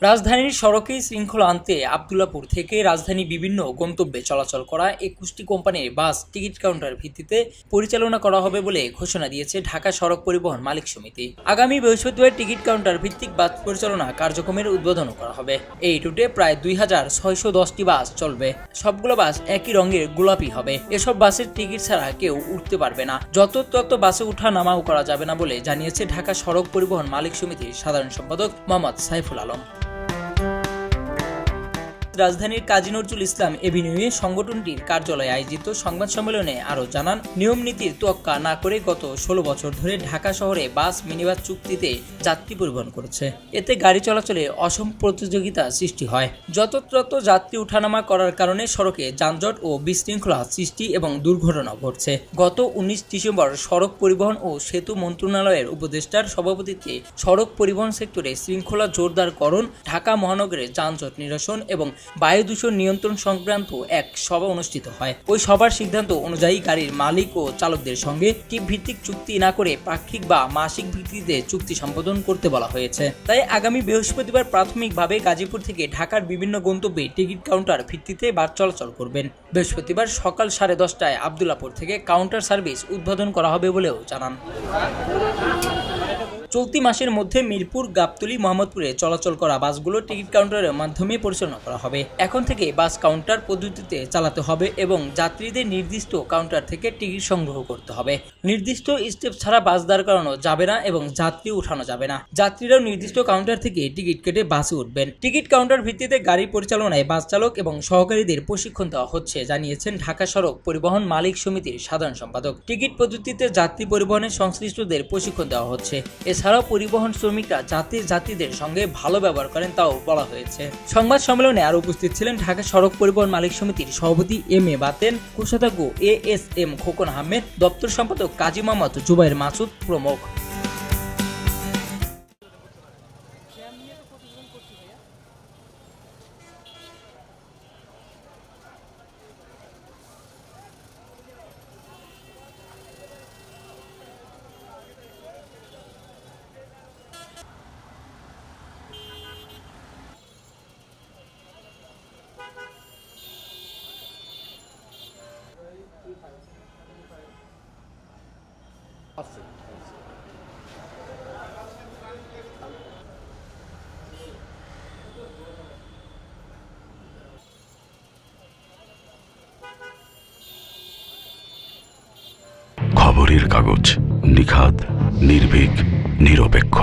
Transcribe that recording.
রাজধানীর সড়কে শৃঙ্খলা আনতে আব্দুল্লাহপুর থেকে রাজধানী বিভিন্ন গন্তব্যে চলাচল করা ২১টি কোম্পানির বাস টিকিট কাউন্টার ভিত্তিতে পরিচালনা করা হবে বলে ঘোষণা দিয়েছে ঢাকা সড়ক পরিবহন মালিক সমিতি। আগামী বৃহস্পতিবার টিকিট কাউন্টার ভিত্তিক বাস পরিচালনা কার্যক্রমের উদ্বোধনও করা হবে। এই রুটে প্রায় ২,৬১০টি বাস চলবে। সবগুলো বাস একই রঙের গোলাপি হবে। এসব বাসের টিকিট ছাড়া কেউ উঠতে পারবে না। যত বাসে উঠা নামাও করা যাবে না বলে জানিয়েছে ঢাকা সড়ক পরিবহন মালিক সমিতির সাধারণ সম্পাদক মোহাম্মদ সাইফুল আলম। রাজধানীর কাজী নজরুল ইসলাম এভিনিউয়ে সংগঠনটির কার্যালয়ে আয়োজিত সংবাদ সম্মেলনে আরও জানান, নিয়ম নীতির তোয়াক্কা না করে গত ১৬ বছর ধরে ঢাকা শহরে বাস মিনিবাস চুক্তিতে যাত্রী পরিবহন করেছে। এতে গাড়ি চলাচলে অসম প্রতিযোগিতা সৃষ্টি হয়। যত্রতত্র যাত্রী উঠানামা করার কারণে সড়কে যানজট ও বিশৃঙ্খলা সৃষ্টি এবং দুর্ঘটনা ঘটছে। গত ১৯ ডিসেম্বর সড়ক পরিবহন ও সেতু মন্ত্রণালয়ের উপদেষ্টার সভাপতিত্বে সড়ক পরিবহন সেক্টরে শৃঙ্খলা জোরদারকরণ, ঢাকা মহানগরে যানজট নিরসন এবং বায়ু দূষণ নিয়ন্ত্রণ সংক্রান্ত এক সভা অনুষ্ঠিত হয়। ওই সভার সিদ্ধান্ত অনুযায়ী গাড়ির মালিক ও চালকদের সঙ্গে টিপ ভিত্তিক চুক্তি না করে পাক্ষিক বা মাসিক ভিত্তিতে চুক্তি সম্পাদন করতে বলা হয়েছে। তাই আগামী বৃহস্পতিবার প্রাথমিকভাবে গাজীপুর থেকে ঢাকার বিভিন্ন গন্তব্যে টিকিট কাউন্টার ভিত্তিতে বাস চলাচল করবেন। বৃহস্পতিবার সকাল 10:30টায় আব্দুল্লাহপুর থেকে কাউন্টার সার্ভিস উদ্বোধন করা হবে বলেও জানান। চলতি মাসের মধ্যে মিরপুর, গাবতলী, মোহাম্মদপুরে চলাচল করা বাসগুলো টিকিট কাউন্টারের মাধ্যমে পরিচালনা করা হবে। এখন থেকে বাস কাউন্টার পদ্ধতিতে চালাতে হবে এবং যাত্রীদের নির্দিষ্ট কাউন্টার থেকে টিকিট সংগ্রহ করতে হবে। নির্দিষ্ট স্টেপ ছাড়া বাস দাঁড় করানো যাবে না এবং যাত্রী উঠানো যাবে না। যাত্রীরাও নির্দিষ্ট কাউন্টার থেকে টিকিট কেটে বাসে উঠবেন। টিকিট কাউন্টার ভিত্তিতে গাড়ি পরিচালনায় বাস চালক এবং সহকারীদের প্রশিক্ষণ দেওয়া হচ্ছে, জানিয়েছেন ঢাকা সড়ক পরিবহন মালিক সমিতির সাধারণ সম্পাদক। টিকিট পদ্ধতিতে যাত্রী পরিবহনের সংশ্লিষ্টদের প্রশিক্ষণ দেওয়া হচ্ছে। এছাড়াও পরিবহন শ্রমিকরা যাতে যাত্রীদের সঙ্গে ভালো ব্যবহার করেন তাও বলা হয়েছে। সংবাদ সম্মেলনে আরও উপস্থিত ছিলেন ঢাকা সড়ক পরিবহন মালিক সমিতির সভাপতি এম.এ. বাতেন, কোষাধ্যক্ষ এ.এস.এম. খোকন আহমেদ, দপ্তর সম্পাদক কাজী মোহাম্মদ জুবাইর মাসুদ প্রমুখ। খবরের কাগজ, নিখাত, নির্ভীক, নিরপেক্ষ।